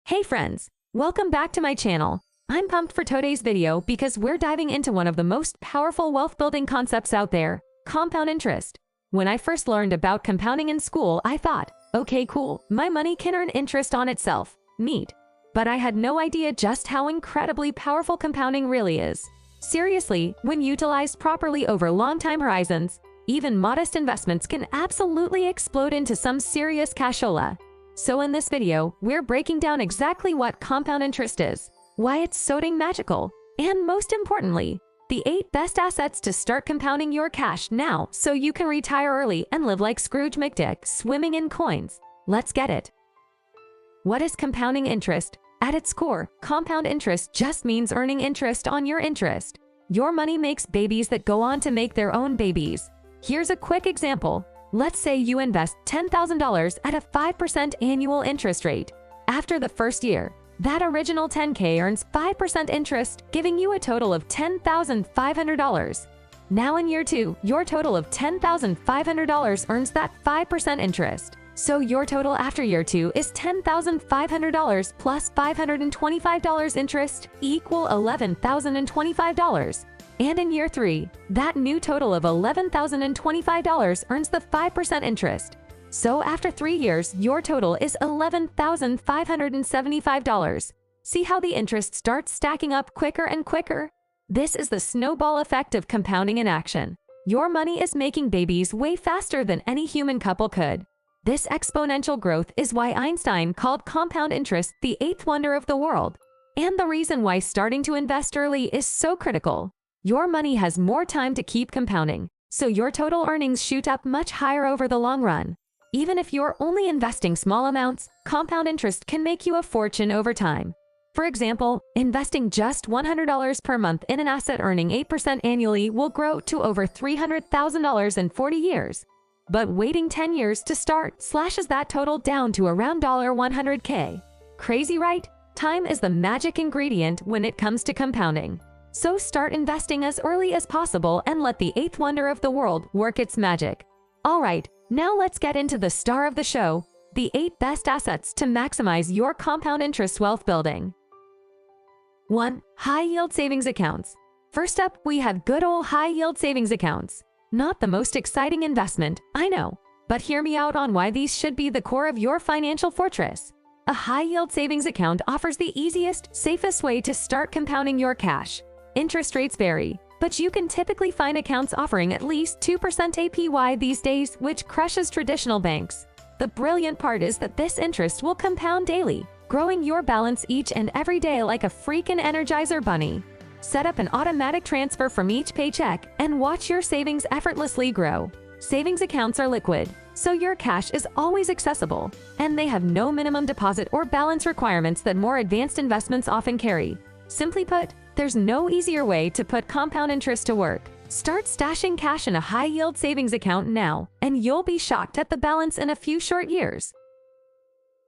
Hey friends, welcome back to my channel. I'm pumped for today's video because we're diving into one of the most powerful wealth building concepts out there, compound interest. When I first learned about compounding in school, I thought, okay, cool, my money can earn interest on itself, neat. But I had no idea just how incredibly powerful compounding really is. Seriously, when utilized properly over long time horizons, even modest investments can absolutely explode into some serious cashola. So in this video, we're breaking down exactly what compound interest is, why it's so dang magical, and most importantly, the 8 best assets to start compounding your cash now so you can retire early and live like Scrooge McDuck swimming in coins. Let's get it. What is compounding interest? At its core, compound interest just means earning interest on your interest. Your money makes babies that go on to make their own babies. Here's a quick example. Let's say you invest $10,000 at a 5% annual interest rate. After the first year, that original $10K earns 5% interest, giving you a total of $10,500. Now in year 2, your total of $10,500 earns that 5% interest. So your total after year 2 is $10,500 plus $525 interest equal $11,025. And in year 3, that new total of $11,025 earns the 5% interest. So after 3 years, your total is $11,575. See how the interest starts stacking up quicker and quicker? This is the snowball effect of compounding in action. Your money is making babies way faster than any human couple could. This exponential growth is why Einstein called compound interest the 8th wonder of the world, and the reason why starting to invest early is so critical. Your money has more time to keep compounding, so your total earnings shoot up much higher over the long run. Even if you're only investing small amounts, compound interest can make you a fortune over time. For example, investing just $100 per month in an asset earning 8% annually will grow to over $300,000 in 40 years. But waiting 10 years to start slashes that total down to around $100K. Crazy, right? Time is the magic ingredient when it comes to compounding. So start investing as early as possible and let the 8th wonder of the world work its magic. All right, now let's get into the star of the show, the 8 best assets to maximize your compound interest wealth building. 1. High-yield savings accounts. First up, we have good old high-yield savings accounts. Not the most exciting investment, I know, but hear me out on why these should be the core of your financial fortress. A high-yield savings account offers the easiest, safest way to start compounding your cash. Interest rates vary, but you can typically find accounts offering at least 2% APY these days, which crushes traditional banks. The brilliant part is that this interest will compound daily, growing your balance each and every day like a freaking Energizer bunny. Set up an automatic transfer from each paycheck and watch your savings effortlessly grow. Savings accounts are liquid, so your cash is always accessible, and they have no minimum deposit or balance requirements that more advanced investments often carry. Simply put, there's no easier way to put compound interest to work. Start stashing cash in a high-yield savings account now, and you'll be shocked at the balance in a few short years.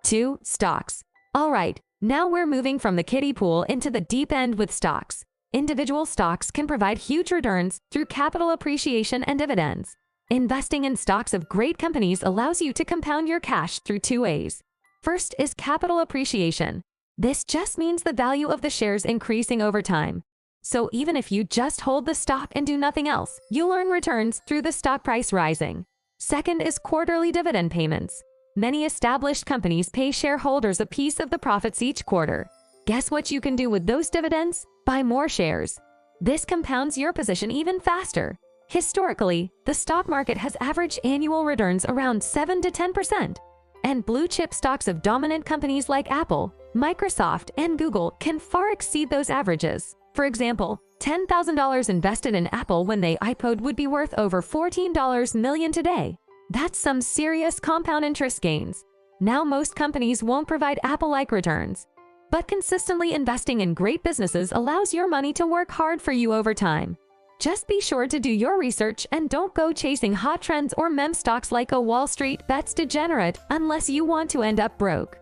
2. Stocks. All right, now we're moving from the kiddie pool into the deep end with stocks. Individual stocks can provide huge returns through capital appreciation and dividends. Investing in stocks of great companies allows you to compound your cash through 2 ways. First is capital appreciation. This just means the value of the shares increasing over time. So even if you just hold the stock and do nothing else, you'll earn returns through the stock price rising. Second is quarterly dividend payments. Many established companies pay shareholders a piece of the profits each quarter. Guess what you can do with those dividends? Buy more shares. This compounds your position even faster. Historically, the stock market has averaged annual returns around 7 to 10%. And blue-chip stocks of dominant companies like Apple, Microsoft, and Google can far exceed those averages. For example, $10,000 invested in Apple when they IPO'd would be worth over $14 million today. That's some serious compound interest gains. Now most companies won't provide Apple-like returns, but consistently investing in great businesses allows your money to work hard for you over time. Just be sure to do your research and don't go chasing hot trends or meme stocks like a Wall Street bets degenerate unless you want to end up broke.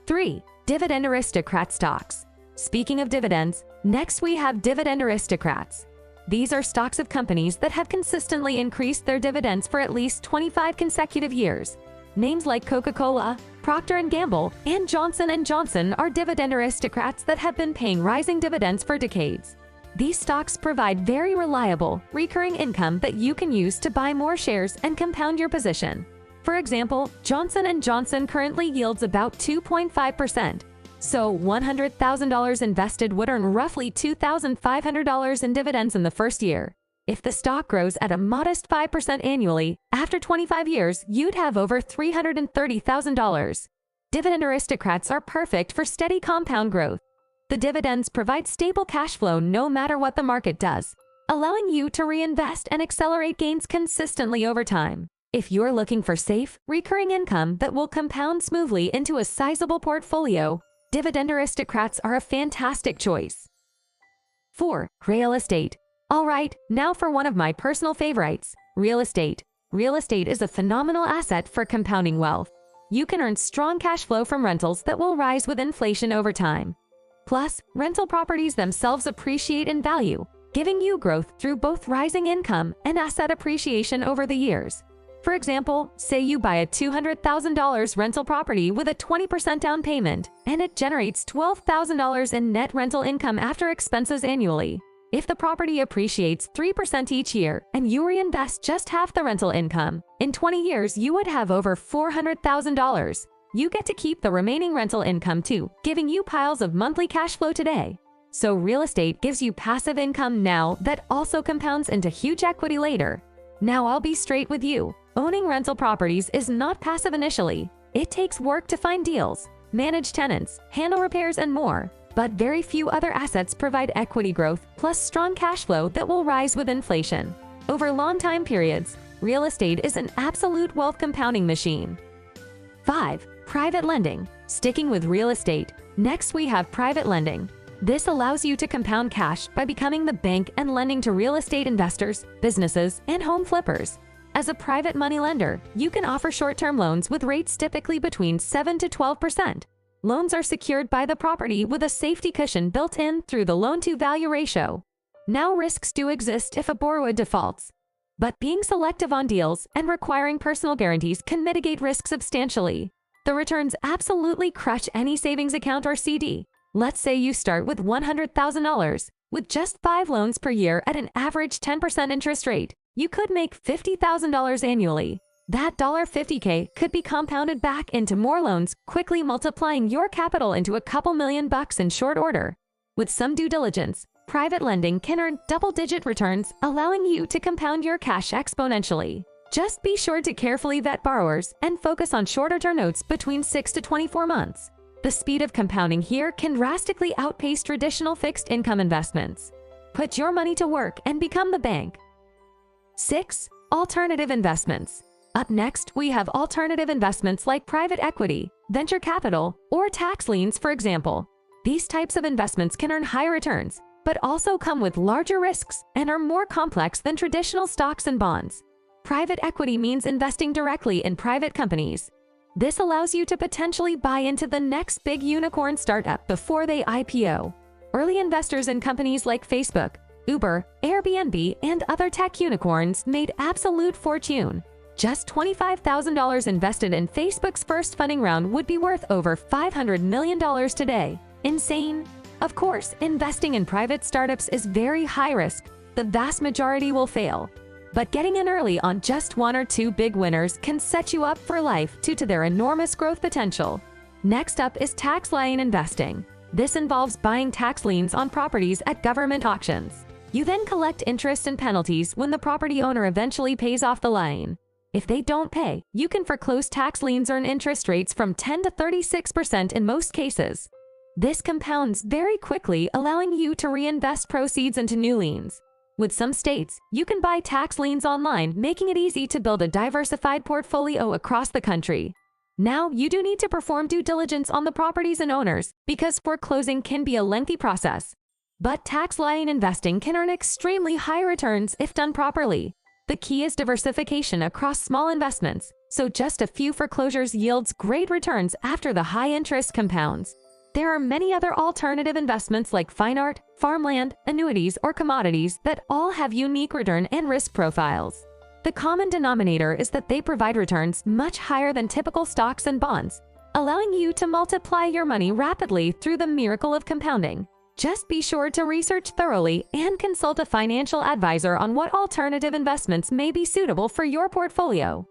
3. Dividend Aristocrat stocks. Speaking of dividends, next we have Dividend Aristocrats. These are stocks of companies that have consistently increased their dividends for at least 25 consecutive years. Names like Coca-Cola, Procter & Gamble and Johnson & Johnson are dividend aristocrats that have been paying rising dividends for decades. These stocks provide very reliable, recurring income that you can use to buy more shares and compound your position. For example, Johnson & Johnson currently yields about 2.5%, so $100,000 invested would earn roughly $2,500 in dividends in the first year. If the stock grows at a modest 5% annually, after 25 years, you'd have over $330,000. Dividend aristocrats are perfect for steady compound growth. The dividends provide stable cash flow no matter what the market does, allowing you to reinvest and accelerate gains consistently over time. If you're looking for safe, recurring income that will compound smoothly into a sizable portfolio, dividend aristocrats are a fantastic choice. 4. Real estate. All right, now for one of my personal favorites, real estate. Real estate is a phenomenal asset for compounding wealth. You can earn strong cash flow from rentals that will rise with inflation over time. Plus, rental properties themselves appreciate in value, giving you growth through both rising income and asset appreciation over the years. For example, say you buy a $200,000 rental property with a 20% down payment, and it generates $12,000 in net rental income after expenses annually. If the property appreciates 3% each year and you reinvest just half the rental income, in 20 years you would have over $400,000. You get to keep the remaining rental income too, giving you piles of monthly cash flow today. So real estate gives you passive income now that also compounds into huge equity later. Now I'll be straight with you. Owning rental properties is not passive initially. It takes work to find deals, manage tenants, handle repairs, and more. But very few other assets provide equity growth plus strong cash flow that will rise with inflation. Over long time periods, real estate is an absolute wealth compounding machine. 5. Private lending. Sticking with real estate, next we have private lending. This allows you to compound cash by becoming the bank and lending to real estate investors, businesses, and home flippers. As a private money lender, you can offer short-term loans with rates typically between 7 to 12%. Loans are secured by the property with a safety cushion built in through the loan-to-value ratio. Now risks do exist if a borrower defaults, but being selective on deals and requiring personal guarantees can mitigate risk substantially. The returns absolutely crush any savings account or CD. Let's say you start with $100,000. With just 5 loans per year at an average 10% interest rate, you could make $50,000 annually. That $50K could be compounded back into more loans, quickly multiplying your capital into a couple $1,000,000 in short order. With some due diligence, private lending can earn double-digit returns, allowing you to compound your cash exponentially. Just be sure to carefully vet borrowers and focus on shorter-term notes between 6 to 24 months. The speed of compounding here can drastically outpace traditional fixed income investments. Put your money to work and become the bank. 6. Alternative investments. Up next, we have alternative investments like private equity, venture capital, or tax liens, for example. These types of investments can earn high returns, but also come with larger risks and are more complex than traditional stocks and bonds. Private equity means investing directly in private companies. This allows you to potentially buy into the next big unicorn startup before they IPO. Early investors in companies like Facebook, Uber, Airbnb, and other tech unicorns made absolute fortune. Just $25,000 invested in Facebook's first funding round would be worth over $500 million today. Insane? Of course, investing in private startups is very high risk. The vast majority will fail. But getting in early on just 1 or 2 big winners can set you up for life due to their enormous growth potential. Next up is tax lien investing. This involves buying tax liens on properties at government auctions. You then collect interest and penalties when the property owner eventually pays off the lien. If they don't pay, you can foreclose tax liens earn interest rates from 10 to 36% in most cases. This compounds very quickly, allowing you to reinvest proceeds into new liens. With some states, you can buy tax liens online, making it easy to build a diversified portfolio across the country. Now, you do need to perform due diligence on the properties and owners because foreclosing can be a lengthy process. But tax lien investing can earn extremely high returns if done properly. The key is diversification across small investments, so just a few foreclosures yields great returns after the high interest compounds. There are many other alternative investments like fine art, farmland, annuities, or commodities that all have unique return and risk profiles. The common denominator is that they provide returns much higher than typical stocks and bonds, allowing you to multiply your money rapidly through the miracle of compounding. Just be sure to research thoroughly and consult a financial advisor on what alternative investments may be suitable for your portfolio.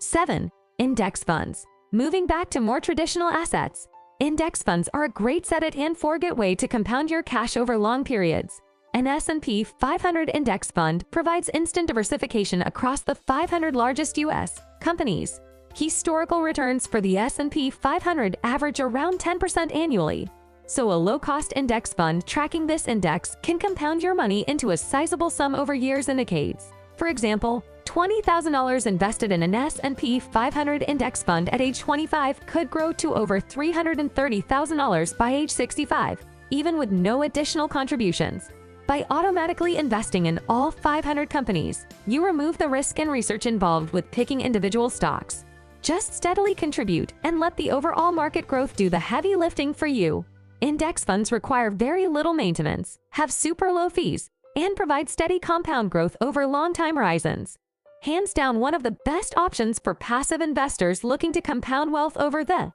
7. Index funds. Moving back to more traditional assets, index funds are a great set-it-and-forget way to compound your cash over long periods. An S&P 500 index fund provides instant diversification across the 500 largest U.S. companies. Historical returns for the S&P 500 average around 10% annually. So a low-cost index fund tracking this index can compound your money into a sizable sum over years and decades. For example, $20,000 invested in an S&P 500 index fund at age 25 could grow to over $330,000 by age 65, even with no additional contributions. By automatically investing in all 500 companies, you remove the risk and research involved with picking individual stocks. Just steadily contribute and let the overall market growth do the heavy lifting for you. Index funds require very little maintenance, have super low fees, and provide steady compound growth over long time horizons. Hands down one of the best options for passive investors looking to compound wealth over the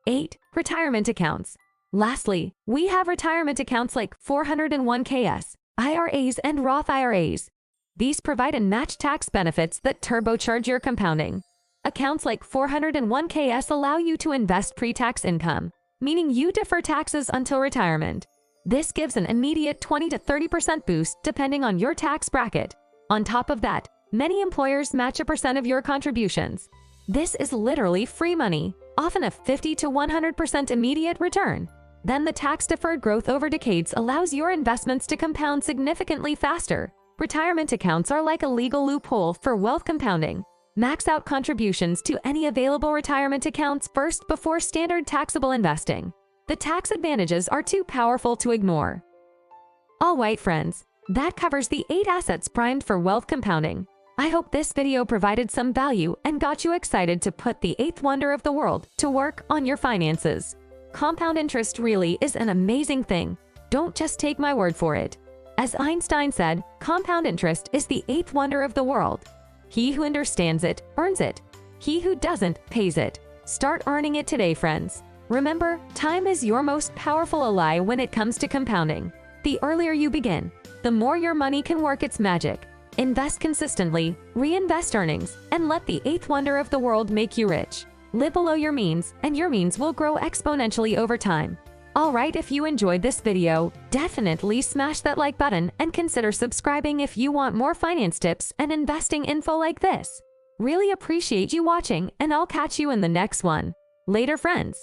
8. Retirement accounts. Lastly, we have retirement accounts like 401ks, IRAs, and Roth IRAs. These provide unmatched tax benefits that turbocharge your compounding. Accounts like 401ks allow you to invest pre-tax income, meaning you defer taxes until retirement. This gives an immediate 20 to 30% boost depending on your tax bracket. On top of that, many employers match a percent of your contributions. This is literally free money, often a 50 to 100% immediate return. Then the tax-deferred growth over decades allows your investments to compound significantly faster. Retirement accounts are like a legal loophole for wealth compounding. Max out contributions to any available retirement accounts first before standard taxable investing. The tax advantages are too powerful to ignore. All right, friends, that covers the 8 assets primed for wealth compounding. I hope this video provided some value and got you excited to put the 8th wonder of the world to work on your finances. Compound interest really is an amazing thing. Don't just take my word for it. As Einstein said, compound interest is the 8th wonder of the world. He who understands it, earns it. He who doesn't, pays it. Start earning it today, friends. Remember, time is your most powerful ally when it comes to compounding. The earlier you begin, the more your money can work its magic. Invest consistently, reinvest earnings, and let the 8th wonder of the world make you rich. Live below your means, and your means will grow exponentially over time. Alright, if you enjoyed this video, definitely smash that like button and consider subscribing if you want more finance tips and investing info like this. Really appreciate you watching, and I'll catch you in the next one. Later, friends.